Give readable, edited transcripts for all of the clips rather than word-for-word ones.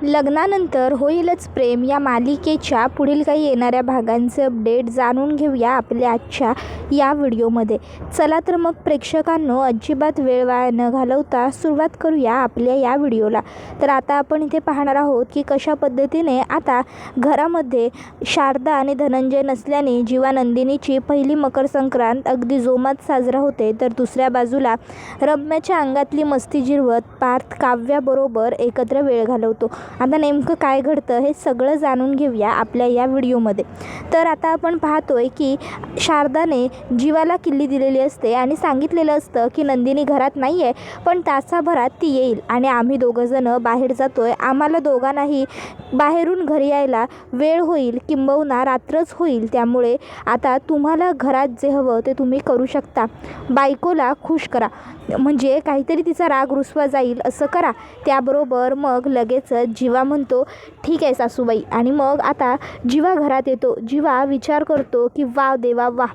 लग्नानंतर होईलच प्रेम या मालिकेच्या पुढील काही येणाऱ्या भागांचे अपडेट जाणून घेऊया आपल्या आजच्या या व्हिडिओमध्ये. चला तर मग प्रेक्षकांनो, अजिबात वेळ वाया न घालवता सुरुवात करूया आपल्या या व्हिडिओला. तर आता आपण इथे पाहणार आहोत की कशा पद्धतीने आता घरामध्ये शारदा आणि धनंजय नसल्याने जीवा नंदिनीची पहिली मकर संक्रांत अगदी जोमात साजरा होते. तर दुसऱ्या बाजूला रम्याच्या अंगातली मस्ती जिरवत पार्थ काव्याबरोबर एकत्र वेळ घालवतो. आता नेमकं काय घडतं हे सगळं जाणून घेऊया आपल्या या व्हिडिओमध्ये. तर आता आपण पाहतोय की शारदाने जीवाला किल्ली दिलेली असते आणि सांगितलेलं असतं की नंदिनी घरात नाही आहे, पण तासाभरात ती येईल आणि आम्ही दोघंजणं बाहेर जातोय. आम्हाला दोघांनाही बाहेरून घरी यायला वेळ होईल, किंबहुना रात्रच होईल. त्यामुळे आता तुम्हाला घरात जे हवं ते तुम्ही करू शकता. बायकोला खुश करा, म्हणजे काहीतरी तिचा राग रुसवा जाईल असं करा. त्याबरोबर मग लगेचच जीवा म्हणतो ठीक आहे सासूबाई. आणि मग आता जीवा घरात येतो. जीवा विचार करतो की वा देवा वा,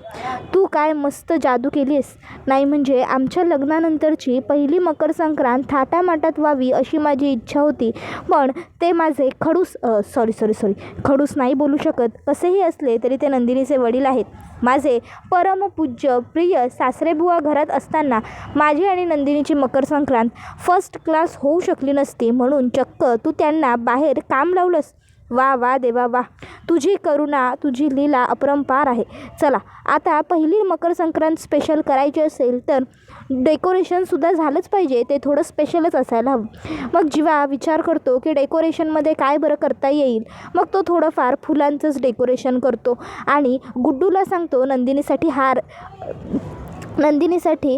तू काय मस्त जादू केली आहेस. नाही म्हणजे आमच्या लग्नानंतरची पहिली मकर संक्रांत थाटामाटात व्हावी अशी माझी इच्छा होती, पण ते माझे खडूस नाही बोलू शकत. कसेही असले तरी ते नंदिनीचे वडील आहेत. माझे परमपूज्य प्रिय सासरेबुवा घरात असताना माझी आणि नंदिनीची मकर संक्रांत फर्स्ट क्लास होऊ शकली नसती, म्हणून चक्क तू त्यांना बाहेर काम लावलंस. वा वा देवा वा, तुझी करुणा, तुझी लीला अपरंपार आहे. चला आता पहिली मकर संक्रांत स्पेशल करायची असेल तर डेकोरेशनसुद्धा झालंच पाहिजे, ते थोडं स्पेशलच असायला हवं. मग जीवा विचार करतो की डेकोरेशनमध्ये काय बरं करता येईल. मग तो थोडंफार फुलांचंच डेकोरेशन करतो आणि गुड्डूला सांगतो नंदिनीसाठी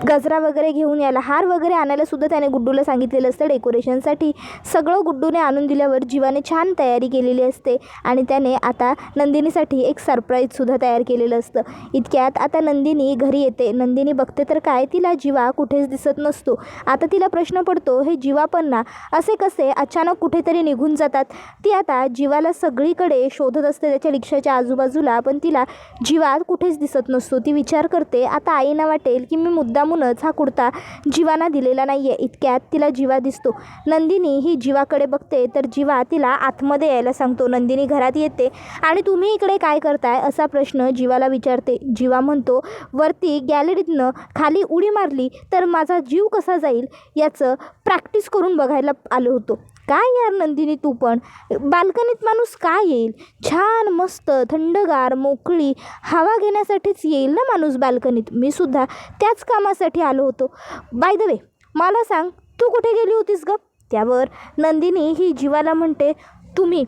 गजरा वगैरे घेऊन यायला, हार वगैरे आणायलासुद्धा त्याने गुड्डूला सांगितलेलं असतं डेकोरेशनसाठी. सगळं गुड्डूने आणून दिल्यावर जीवाने छान तयारी केलेली असते आणि त्याने आता नंदिनीसाठी एक सरप्राईजसुद्धा तयार केलेलं असतं. इतक्यात आता नंदिनी घरी येते. नंदिनी बघते तर काय, तिला जीवा कुठेच दिसत नसतो. आता तिला प्रश्न पडतो, हे जीवा पण ना असे कसे अचानक कुठेतरी निघून जातात. ती आता जीवाला सगळीकडे शोधत असते त्याच्या रिक्षाच्या आजूबाजूला, पण तिला जीवा कुठेच दिसत नसतो. ती विचार करते आता आईना वाटेल की मी मुद्दामूनच हा कुर्ता जीवाना दिलेला नाही आहे. इतक्यात तिला जीवा दिसतो. नंदिनी ही जीवाकडे बघते तर जीवा तिला आतमध्ये यायला सांगतो. नंदिनी घरात येते आणि तुम्ही इकडे काय करताय असा प्रश्न जीवाला विचारते. जीवा म्हणतो वरती गॅलरीतनं खाली उडी मारली तर माझा जीव कसा जाईल याचं प्रॅक्टिस करून बघायला आलो होतो. काय यार नंदिनी, तू पण बाल्कनीत माणूस काय येईल, छान मस्त थंडगार मोकळी हवा घेण्यासाठीच येईल ना माणूस बाल्कनीत. मी सुद्धा त्याच कामासाठी आलो होतो. बाय द वे मला सांग, तू कुठे गेली होतीस ग? त्यावर नंदिनी ही जीवाला म्हणते तुम्ही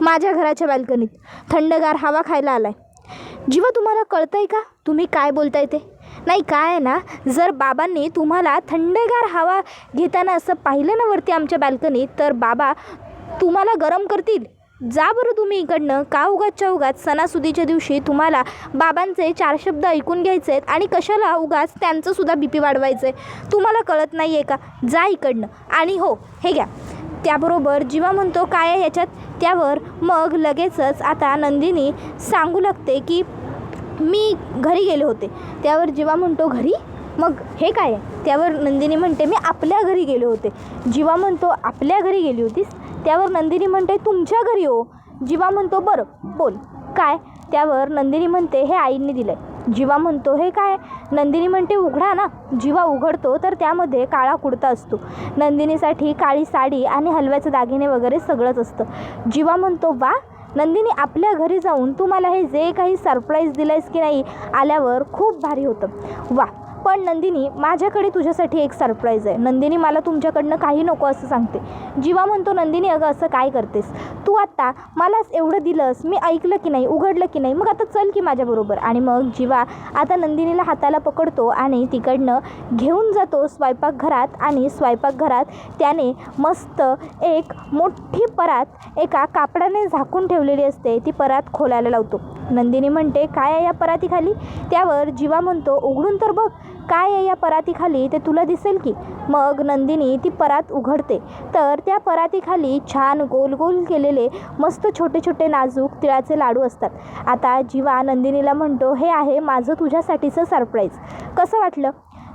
माझ्या घराच्या बाल्कनीत थंडगार हवा खायला आलाय. जीवा तुम्हाला कळतंय का तुम्ही काय बोलताय ते? नाही काय आहे ना, जर बाबांनी तुम्हाला थंडगार हवा घेताना असं पाहिलं ना वरती आमच्या बाल्कनीत, तर बाबा तुम्हाला गरम करतील. जा बरं तुम्ही इकडनं. का उगाच सणासुदीच्या दिवशी तुम्हाला बाबांचे 4 शब्द ऐकून घ्यायचे आहेत आणि कशाला उगाच त्यांचंसुद्धा BP वाढवायचं आहे. तुम्हाला कळत नाही आहे का? जा इकडनं. आणि हो हे घ्या. त्याबरोबर जीवा म्हणतो काय आहे ह्याच्यात? त्यावर मग लगेचच आता नंदिनी सांगू लागते की मी घरी गेले होते. त्यावर जीवा म्हणतो घरी? मग हे काय आहे? त्यावर नंदिनी म्हणते मी आपल्या घरी गेले होते. जीवा म्हणतो आपल्या घरी गेली होतीस? त्यावर नंदिनी म्हणते तुमच्या घरी हो. जीवा म्हणतो बरं बोल काय? त्यावर नंदिनी म्हणते हे आईंनी दिलं आहे. जीवा म्हणतो हे काय? नंदिनी म्हणते उघडा ना. जीवा उघडतो तर त्यामध्ये काळा कुर्ता असतो. नंदिनीसाठी काळी साडी आणि हलव्याचे दागिने वगैरे सगळंच असतं. जीवा म्हणतो वा नंदिनी, आपल्या घरी जाऊन तू मला हे जे काही सरप्राईज दिलंयस की नाही आल्यावर खूप भारी होतं. वा पण नंदिनी, माझ्याकडे तुझ्यासाठी एक सरप्राईज आहे. नंदिनी मला तुमच्याकडनं काही नको असं सांगते. जीवा म्हणतो नंदिनी अगं असं काय करतेस तू? आता मला एवढं दिलंस, मी ऐकलं की नाही, उघडलं की नाही, मग आता चल की माझ्याबरोबर. आणि मग जीवा आता नंदिनीला हाताला पकडतो आणि तिकडनं घेऊन जातो स्वयंपाकघरात. आणि स्वयंपाकघरात त्याने मस्त एक मोठी परात एका कापडाने झाकून ठेवलेली असते. ती परात खोलायला लावतो. नंदिनी म्हणते काय आहे या परातीखाली? त्यावर जीवा म्हणतो उघडून तर बघ काय आहे या परातीखाली, ते तुला दिसेल की. मग नंदिनी ती परात उघडते तर त्या परातीखाली छान गोल गोल केलेले मस्त छोटे छोटे नाजूक तिळाचे लाडू असतात. आता जीवा नंदिनीला म्हणतो हे आहे माझं तुझ्यासाठीचं सरप्राईज. कसं वाटलं?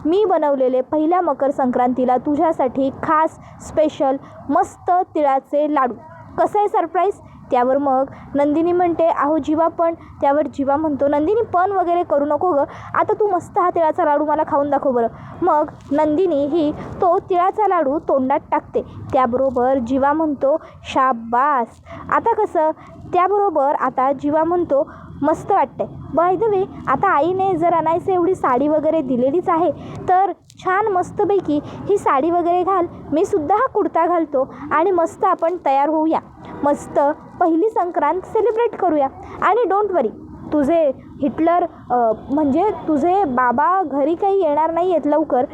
मी बनवलेले पहिल्या मकर संक्रांतीला तुझ्यासाठी खास स्पेशल मस्त तिळाचे लाडू. कसं आहे सरप्राईज? त्यावर मग नंदिनी म्हणते, अहो जीवा पण. त्यावर जीवा म्हणतो, नंदिनी पण वगैरे करू नको गं, आता तू मस्त हा तिळाचा लाडू मला खाऊन दाखव बरं. मग नंदिनी ही तो तिळाचा लाडू तोंडात टाकते. त्याबरोबर जीवा म्हणतो, शाबास. आता कसं? त्याबरोबर आता जीवा म्हणतो, मस्त वाटतंय. बाय द वे, आता आईने जर अनायसे एवढी साडी वगैरे दिलेलीच आहे, तर छान मस्तपैकी ही साडी वगैरे घाल, मी सुद्धा हा कुर्ता घालतो आणि मस्त आपण तयार होऊया, मस्त पहिली संक्रांत सेलिब्रेट करूया. आणि डोंट वरी, तुझे हिटलर म्हणजे तुझे बाबा घरी काही येणार नाही आहेत लवकर,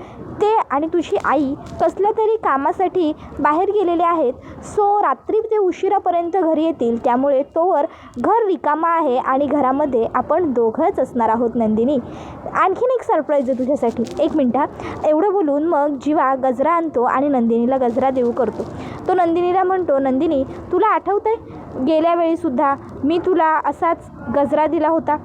ते आणि तुझी आई कसल्या तरी कामासाठी बाहेर गेलेले आहेत. सो रात्री ते उशिरापर्यंत घरी येतील, त्यामुळे तोवर घर रिकामा आहे आणि घरामध्ये आपण दोघंच असणार आहोत. नंदिनी, आणखीन एक सरप्राईज आहे तुझ्यासाठी. एक मिनटं. एवढं बोलून मग जीवा गजरा आणतो आणि नंदिनीला गजरा देऊ करतो. तो नंदिनीला म्हणतो, नंदिनी तुला आठवतं आहे गेल्या वेळीसुद्धा मी तुला असाच गजरा दिला होता?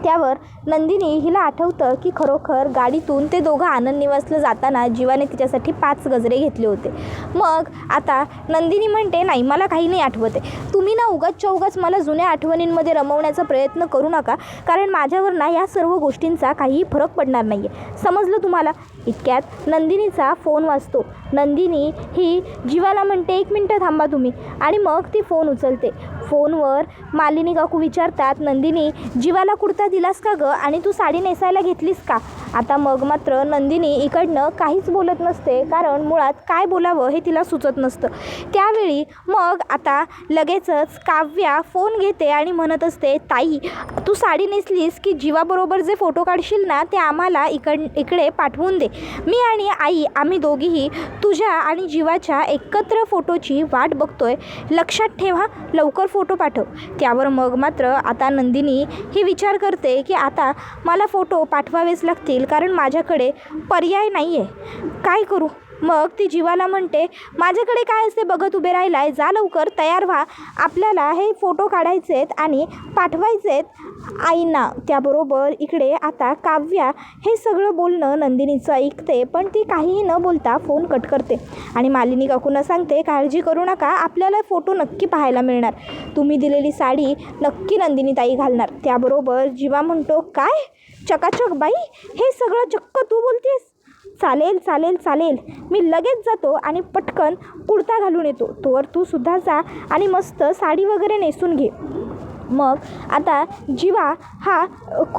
त्यावर नंदिनी हिला आठवतं की खरोखर गाडीतून ते दोघं आनंद निवासला जाताना जीवाने तिच्यासाठी 5 गजरे घेतले होते. मग आता नंदिनी म्हणते, नाही मला काही नाही आठवत आहे. तुम्ही ना उगाचच्या उगाच मला जुन्या आठवणींमध्ये रमवण्याचा प्रयत्न करू नका, कारण माझ्यावर ना या सर्व गोष्टींचा काहीही फरक पडणार नाही आहे. समजलं तुम्हाला? इतक्यात नंदिनीचा फोन वाजतो. नंदिनी ही जीवाला म्हणते, 1 मिनटं थांबा तुम्ही, आणि मग ती फोन उचलते. फोनवर मालिनी काकू विचारतात, नंदिनी जीवाला कुर्ता दिलास का गं, आणि तू साडी नेसायला घेतलीस का? आता मग मात्र नंदिनी इकडनं काहीच बोलत नसते, कारण मुळात काय बोलावं हे तिला सुचत नसतं. त्यावेळी मग आता लगेचच काव्या फोन घेते आणि म्हणत असते, ताई तू साडी नेसलीस की जीवाबरोबर जे फोटो काढशील ना ते आम्हाला इकडे पाठवून दे. मी आणि आई आम्ही दोघीही तुझ्या आणि जीवाच्या एकत्र फोटोची वाट बघतोय. लक्षात ठेवा, लवकर फोटो पाठव. त्यावर मग मात्र आता नंदिनी ही विचार करते की आता मला फोटो पाठवावेच लागतील, कारण माझ्याकडे पर्याय नाही आहे. काय करू? मग ती जीवाला म्हणते, माझ्याकडे काय असते बघत उभे राहिलाय, जा लवकर तयार व्हा, आपल्याला हे फोटो काढायचे आहेत आणि पाठवायचे आहेत आईंना. त्याबरोबर इकडे आता काव्या हे सगळं बोलणं नंदिनीचं ऐकते, पण ती काहीही न बोलता फोन कट करते आणि मालिनी काकूंना सांगते, काळजी करू नका, आपल्याला फोटो नक्की पाहायला मिळणार, तुम्ही दिलेली साडी नक्की नंदिनी ताई घालणार. त्याबरोबर जीवा म्हणतो, काय चकाचक बाई, हे सगळं चक्क तू बोलतेस? चालेल चालेल चालेल, मी लगेच जातो आणि पटकन कुर्ता घालून येतो, तोवर तू सुद्धा जा आणि मस्त साडी वगैरे नेसून घे. मग आता जीवा हा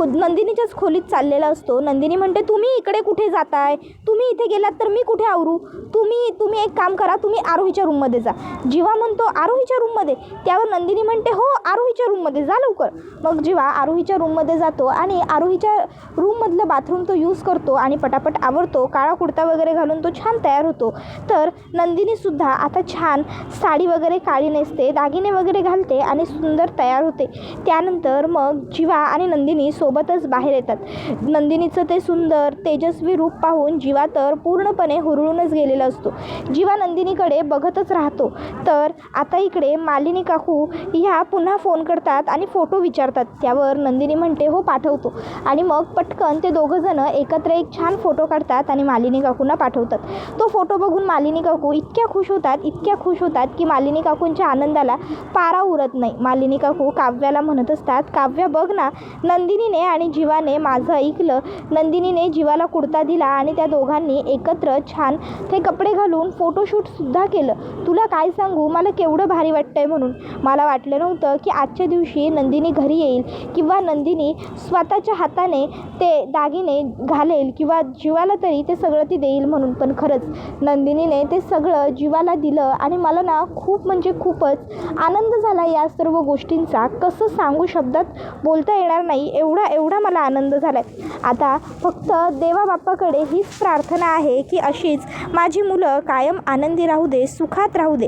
नंदिनीच्याच खोलीत चाललेला असतो. नंदिनी म्हणते, तुम्ही इकडे कुठे जाताय? तुम्ही इथे गेलात तर मी कुठे आवरू? तुम्ही एक काम करा, तुम्ही आरोहीच्या रूममध्ये जा. जीवा म्हणतो, आरोहीच्या रूममध्ये? त्यावर नंदिनी म्हणते, हो आरोहीच्या रूममध्ये जा लवकर. मग जीवा आरोहीच्या रूममध्ये जातो आणि आरोहीच्या रूममधलं बाथरूम तो यूज करतो आणि पटापट आवरतो. काळा कुर्ता वगैरे घालून तो छान तयार होतो. तर नंदिनीसुद्धा आता छान साडी वगैरे काळी नेसते, दागिने वगैरे घालते आणि सुंदर तयार होते. त्यानंतर मग जीवा आणि नंदिनी सोबतच बाहेर येतात. नंदिनीचं ते सुंदर तेजस्वी रूप पाहून जीवा तर पूर्णपणे हुरळूनच गेलेला असतो. जीवा नंदिनीकडे बघतच राहतो. तर आता इकडे मालिनी काकू ह्या पुन्हा फोन करतात आणि फोटो विचारतात. त्यावर नंदिनी म्हणते, हो पाठवतो, आणि मग पटकन ते दोघंजणं एकत्र एक छान फोटो काढतात आणि मालिनी काकूंना पाठवतात. तो फोटो बघून मालिनी काकू इतक्या खुश होतात की मालिनी काकूंच्या आनंदाला पारा उरत नाही. मालिनी काकू काव्याला म्हणत असतात, काव्या बघ ना, नंदिनीने आणि जीवाने माझं ऐकलं. नंदिनीने जीवाला कुर्ता दिला आणि त्या दोघांनी एकत्र छान ते कपडे घालून फोटोशूटसुद्धा केलं. तुला काय सांगू, मला केवढं भारी वाटतंय. म्हणून मला वाटलं नव्हतं की आजच्या दिवशी नंदिनी घरी येईल किंवा नंदिनी स्वतःच्या हाताने ते दागिने घालेल किंवा जीवाला तरी ते सगळं ती देईल म्हणून. पण खरंच नंदिनीने ते सगळं जीवाला दिलं आणि मला ना खूप म्हणजे खूपच आनंद झाला या सर्व गोष्टींचा. कसं सांगू, शब्दात बोलता येणार नाही, एवढा मला आनंद झाला आहे. आता फक्त देवा बाप्पाकडे हीच प्रार्थना आहे की अशीच माझी मुलं कायम आनंदी राहू दे, सुखात राहू दे.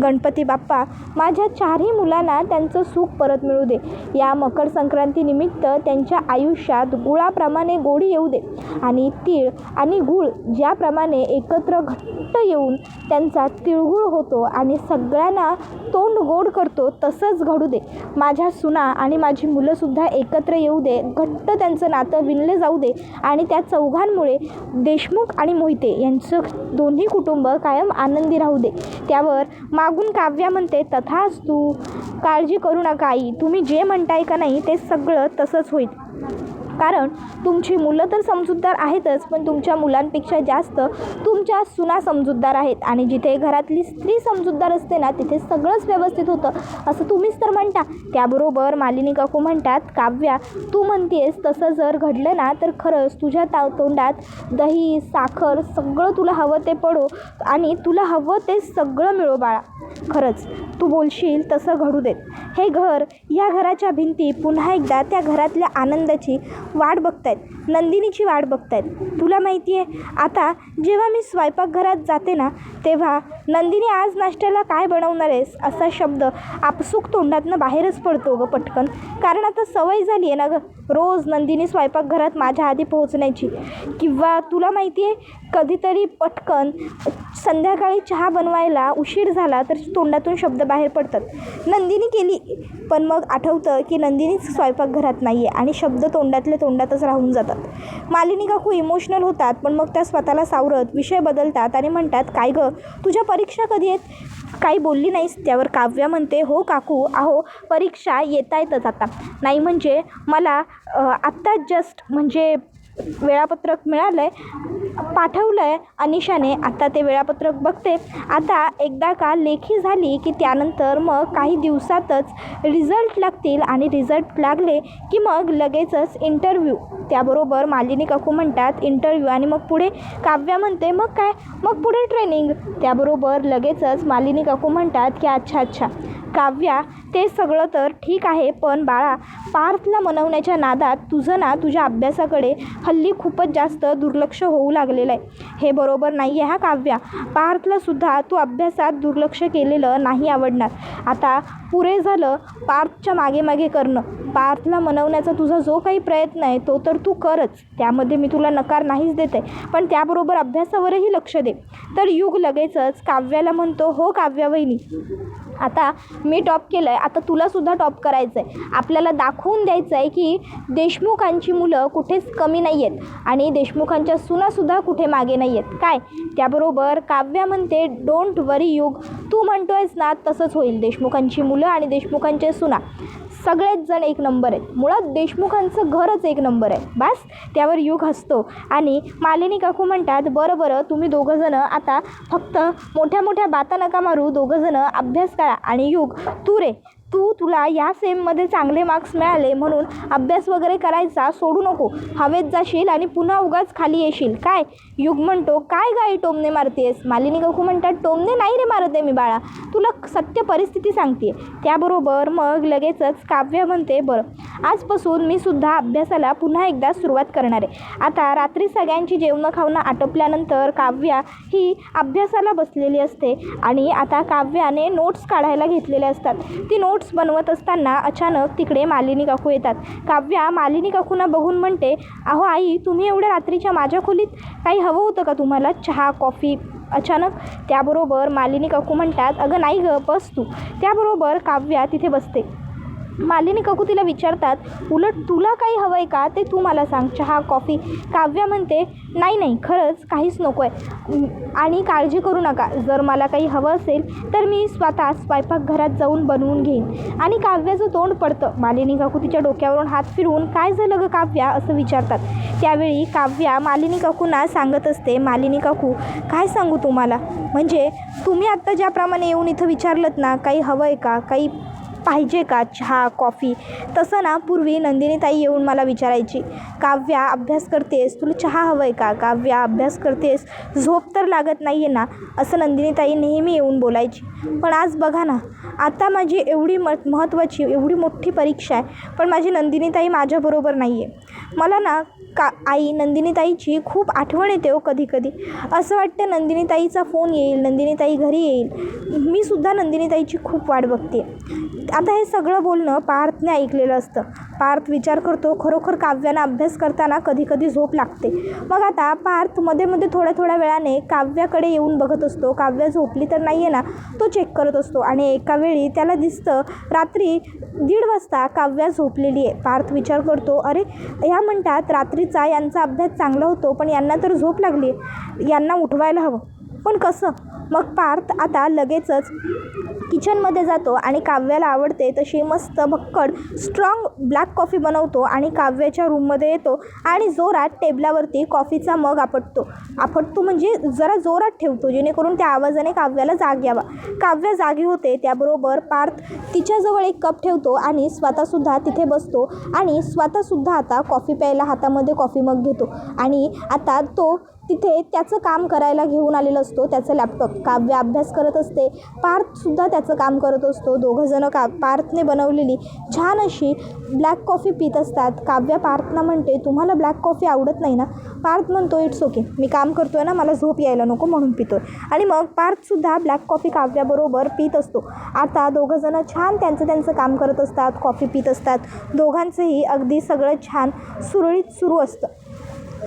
गणपती बाप्पा माझ्या 4ही मुलांना त्यांचं सुख परत मिळू दे. या मकर संक्रांतीनिमित्त त्यांच्या आयुष्यात गुळाप्रमाणे गोडी येऊ दे आणि तीळ आणि गूळ ज्याप्रमाणे एकत्र घट्ट येऊन त्यांचा तिळगुळ होतो आणि सगळ्यांना तोंड गोड करतो, तसंच घडू दे. माझ्या सुना आणि माझी मुलंसुद्धा एकत्र येऊ दे, घट्ट त्यांचं नातं विणले जाऊ दे आणि त्या चौघांमुळे देशमुख आणि मोहिते यांचं दोन्ही कुटुंब कायम आनंदी राहू दे. त्यावर मागून काव्या म्हणते, तथास्तु, काळजी करू नका आई, तुम्ही जे म्हणताय का नाही ते सगळं तसंच होईल. कारण तुमची मुलं तर समजूतदार आहेतच, पण तुमच्या मुलांपेक्षा जास्त तुमच्या सुना समजूतदार आहेत. आणि जिथे घरातली स्त्री समजूतदार असते ना, तिथे सगळंच व्यवस्थित होतं असं तुम्हीच तर म्हणता. त्याबरोबर मालिनी काकू म्हणतात, काव्या, तू म्हणतेस तसं जर घडलं ना तर खरंच तुझ्या तोंडात दही, साखर सगळं तुला हवं ते पडो आणि तुला हवं ते सगळं मिळो बाळा. खरंच तू बोलशील तसं घडू देत. हे घर, या घराच्या भिंती पुन्हा एकदा त्या घरातल्या आनंदाची वाट बघतायत, नंदिनीची वाट बघतायत. तुला माहिती आहे, आता जेव्हा मी स्वयंपाकघरात जाते ना, तेव्हा नंदिनी आज नाश्त्याला काय बनवणार आहेस असा शब्द आपसूक तोंडातनं बाहेरच पडतो गं पटकन. कारण आता सवय झाली आहे ना गं रोज नंदिनी स्वयंपाकघरात माझ्या आधी पोहोचण्याची. किंवा तुला माहिती आहे, कधीतरी पटकन संध्याकाळी चहा बनवायला उशीर झाला तर तोंडातून शब्द बाहेर पडतात, नंदिनी केली. पण मग आठवतं की नंदिनीच स्वयंपाकघरात नाही आहे आणि शब्द तोंडातले तोंडातच राहून जातात. मालिनी काकू इमोशनल होतात, पण मग त्या स्वतःला सावरत विषय बदलतात आणि म्हणतात, काय गं, तुझ्या परीक्षा कधी आहेत? काही बोलली नाहीस? त्यावर काव्या म्हणते, हो काकू, अहो परीक्षा येता येतच आता. नाही म्हणजे मला आत्ता जस्ट म्हणजे वेळापत्रक मिळालं आहे, पाठवलं आहे अनिशाने, आता ते वेळापत्रक बघते. आता एकदा का लेखी झाली की त्यानंतर मग काही दिवसातच रिझल्ट लागतील आणि रिझल्ट लागले की मग लगेचच इंटरव्ह्यू. त्याबरोबर मालिनी काकू म्हणतात, इंटरव्ह्यू आणि मग पुढे? काव्या म्हणते, मग काय, मग पुढे ट्रेनिंग. त्याबरोबर लगेचच मालिनी काकू म्हणतात की अच्छा काव्या, ते सगळं तर ठीक आहे, पण बाळा, पार्थला मनवण्याच्या नादात तुझं ना तुझ्या अभ्यासाकडे हल्ली खूपच जास्त दुर्लक्ष होऊ लागलेलं आहे. हे बरोबर नाही आहे हा काव्या. पार्थलासुद्धा तू अभ्यासात दुर्लक्ष केलेलं नाही आवडणार. आता पुरे झालं पार्थच्या मागे करणं. पार्थला मनवण्याचा तुझा जो काही प्रयत्न आहे तो तर तू करच, त्यामध्ये मी तुला नकार नाहीच देते, पण त्याबरोबर अभ्यासावरही लक्ष दे. तर युग लगेचच काव्याला म्हणतो, हो काव्या वहिनी, आता मी टॉप केलं आहे, आता तुलासुद्धा टॉप करायचं आहे. आपल्याला दाखवून द्यायचं आहे की देशमुखांची मुलं कुठेच कमी नाही आहेत आणि देशमुखांच्या सुनासुद्धा कुठे मागे नाही आहेत काय. त्याबरोबर काव्या म्हणते, डोंट वरी युग, तू म्हणतो आहेस ना तसंच होईल. देशमुखांची मुलं आणि देशमुखांचे सुना सगळेच जण एक नंबर आहेत. मुळात देशमुखांचं घरच एक नंबर आहे बस. त्यावर युग हसतो आणि मालिनी काकू म्हणतात, बरं तुम्ही दोघंजणं आता फक्त मोठ्या बाता नका मारू, दोघंजणं अभ्यास करा. आणि युग, तुला या सेममध्ये चांगले मार्क्स मिळाले म्हणून अभ्यास वगैरे करायचा सोडू नको, हवेत जाशील आणि पुन्हा उगाच खाली येशील काय. युग म्हणतो, काय गाई टोमणे मारतेस? मालिनी काकू म्हणतात, टोमणे नाही रे मारत आहे मी बाळा, तुला सत्य परिस्थिती सांगते. त्याबरोबर मग लगेचच काव्य म्हणते, बरं आजपासून मी सुद्धा अभ्यासाला पुन्हा एकदा सुरुवात करणार आहे. आता रात्री सगळ्यांची जेवणं खावणं आटोपल्यानंतर काव्या ही अभ्यासाला बसलेली असते आणि आता काव्याने नोट्स काढायला घेतलेल्या असतात. ती नोट्स बनवत असताना अचानक तिकडे मालिनी काकू येतात. काव्या मालिनी काकूंना बघून म्हणते, अहो आई, तुम्ही एवढ्या रात्रीच्या माझ्या खोलीत? काही हवं होतं का तुम्हाला, चहा, कॉफी अचानक? त्याबरोबर मालिनी काकू म्हणतात, अगं नाही गं, बस तू. त्याबरोबर काव्या तिथे बसते. मालिनी काकू तिला विचारतात, उलट तुला काही हवं आहे का ते तू मला सांग, चहा, कॉफी? काव्या म्हणते, नाही खरंच काहीच नको आहे आणि काळजी करू नका, जर मला काही हवं असेल तर मी स्वतः स्वयंपाकघरात जाऊन बनवून घेईन. आणि काव्याचं तोंड पडतं. मालिनी काकू तिच्या डोक्यावरून हात फिरवून, काय झालं गं काव्या असं विचारतात. त्यावेळी काव्या मालिनी काकूंना सांगत असते, मालिनी काकू, काय सांगू तुम्हाला, म्हणजे तुम्ही आत्ता ज्याप्रमाणे येऊन इथं विचारलंत ना, काही हवं आहे का, काही पाहिजे का, चहा, कॉफी, तसं ना पूर्वी नंदिनीताई येऊन मला विचारायची, काव्या अभ्यास करतेस, तुला चहा हवं आहे का, काव्या अभ्यास करतेस, झोप तर लागत नाही आहे ना, असं नंदिनीताई नेहमी येऊन बोलायची. पण आज बघा ना, आता माझी एवढी महत्त्वाची एवढी मोठी परीक्षा आहे, पण माझी नंदिनीताई माझ्याबरोबर नाही आहे. मला ना आई नंदिनीताईची खूप आठवण येते हो कधी. असं वाटतं नंदिनीताईचा फोन येईल, नंदिनीताई घरी येईल. मी सुद्धा नंदिनीताईची खूप वाट बघते. आता हे सगळं बोलणं पार्थने ऐकलेलं असतं. पार्थ विचार करतो, खरोखर काव्याला अभ्यास करताना कधी झोप लागते. मग आता पार्थ मध्ये थोड्या वेळाने काव्याकडे येऊन बघत असतो. काव्या झोपली तर नाही आहे ना, तो चेक करत असतो आणि एका वेळी त्याला दिसतं रात्री 1:30 वाजता काव्या झोपलेली आहे. पार्थ विचार करतो, अरे ह्या म्हणतात रात्रीचा यांचा अभ्यास चांगला होतो, पण यांना तर झोप लागली, यांना उठवायला हवं, पण कसं? मग पार्थ आता लगेचच किचनमध्ये जातो आणि काव्याला आवडते तशी मस्त भक्कड स्ट्रॉंग ब्लॅक कॉफी बनवतो आणि काव्याच्या रूममध्ये येतो आणि जोरात टेबलावरती कॉफीचा मग आपटतो म्हणजे जरा जोरात ठेवतो, जेणेकरून त्या आवाजाने काव्याला जाग यावा. काव्या जागी होते. त्याबरोबर पार्थ तिच्याजवळ एक कप ठेवतो आणि स्वतःसुद्धा तिथे बसतो आणि स्वतःसुद्धा आता कॉफी प्यायला हातामध्ये कॉफी मग घेतो आणि आता तो तिथे त्याचं काम करायला घेऊन आलेला असतो, त्याचं लॅपटॉप. काव्य अभ्यास करत असते, पार्थसुद्धा त्याचं काम करत असतो. दोघंजणं पार्थने बनवलेली छान अशी ब्लॅक कॉफी पित असतात. काव्य पार्थना म्हणते, तुम्हाला ब्लॅक कॉफी आवडत नाही ना? पार्थ म्हणतो, इट्स ओके, मी काम करतोय ना, मला झोप यायला नको म्हणून पितोय. आणि मग पार्थसुद्धा ब्लॅक कॉफी काव्याबरोबर पित असतो. आता दोघंजणं छान त्यांचं काम करत असतात, कॉफी पित असतात. दोघांचंही अगदी सगळं छान सुरळीत सुरू असतं.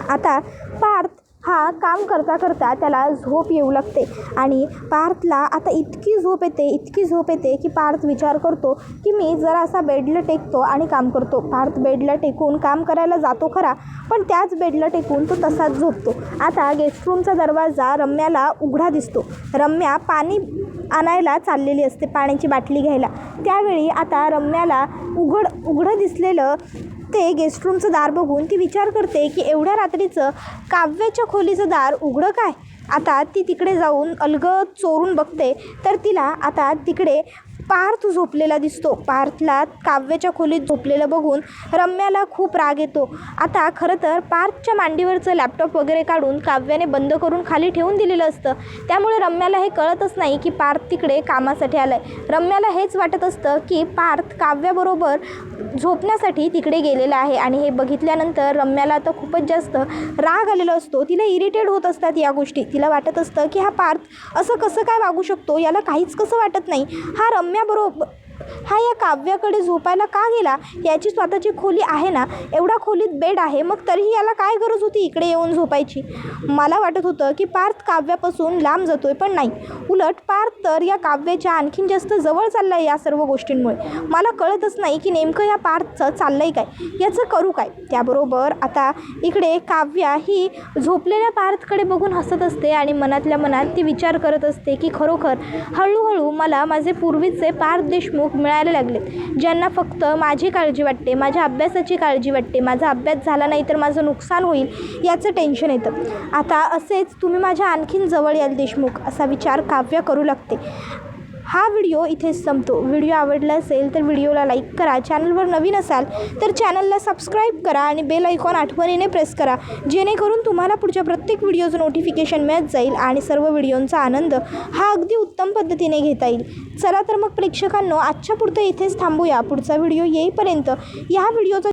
आता पार्थ हा काम करता त्याला झोप येऊ लागते आणि पार्थला आता इतकी झोप येते की पार्थ विचार करतो की मी जरा असा बेडला टेकतो आणि काम करतो. पार्थ बेडला टेकून काम करायला जातो खरा, पण त्याच बेडला टेकून तो तसाच झोपतो. आता गेस्ट रूमचा दरवाजा रम्याला उघडा दिसतो. रम्या पाणी आणायला चाललेली असते, पाण्याची बाटली घ्यायला. त्यावेळी आता रम्याला उघडं दिसलेलं ते गेस्ट रूमचं दार बघून ती विचार करते की एवढ्या रात्रीचं काव्याच्या खोलीचं दार उघडं काय? आता ती तिकडे जाऊन अलगद चोरून बघते तर तिला आता तिकडे पार्थ झोपलेला दिसतो. पार्थला काव्याच्या खोलीत झोपलेलं बघून रम्याला खूप राग येतो. आता खरं तर पार्थच्या मांडीवरचं लॅपटॉप वगैरे काढून काव्याने बंद करून खाली ठेवून दिलेलं असतं, त्यामुळे रम्याला हे कळतच नाही की पार्थ तिकडे कामासाठी आला आहे. रम्याला हेच वाटत असतं की पार्थ काव्याबरोबर झोपण्यासाठी तिकडे गेलेला आहे आणि हे बघितल्यानंतर रम्याला आता खूपच जास्त राग आलेला असतो. तिला इरिटेट होत असतात या गोष्टी. तिला वाटत असतं की हा पार्थ असं कसं काय वागू शकतो, याला काहीच कसं वाटत नाही. हा या काव्याकडे झोपायला का गेला? याची स्वतःची खोली आहे ना, एवढा खोलीत बेड आहे, मग तरीही याला काय गरज होती इकडे येऊन झोपायची? मला वाटत होतं की पार्थ काव्यापासून लांब जातोय, पण नाही, उलट पार्थ तर या काव्याच्या आणखीन जास्त जवळ चालला आहे या सर्व गोष्टींमुळे. मला कळतच नाही की नेमकं या पार्थचं चाललं आहे काय, याचं करू काय? त्याबरोबर आता इकडे काव्या ही झोपलेल्या पार्थकडे बघून हसत असते आणि मनातल्या मनात ती विचार करत असते की खरोखर हळूहळू मला माझे पूर्वीचे पार्थ देशमुख मिळायला लागलेत, ज्यांना फक्त माझी काळजी वाटते, माझ्या अभ्यासाची काळजी वाटते, माझा अभ्यास झाला नाही तर माझं नुकसान होईल याचं टेन्शन येतं. आता असेच तुम्ही माझ्या आणखीन जवळ याल देशमुख, असा विचार काव्य करू लागते. हा व्हिडिओ इथेच संपतो. व्हिडिओ आवडला असेल तर व्हिडिओला लाईक करा, चॅनलवर नवीन असाल तर चॅनलला सबस्क्राईब करा आणि बेल आयकॉन आठवणीने प्रेस करा, जेणेकरून तुम्हाला पुढच्या प्रत्येक व्हिडिओचं नोटिफिकेशन मिळत जाईल आणि सर्व व्हिडिओंचा आनंद हा अगदी उत्तम पद्धतीने घेता येईल. चला तर मग प्रेक्षकांनो, आजच्या पुरतं इथेच थांबूया. पुढचा व्हिडिओ येईपर्यंत या व्हिडिओचा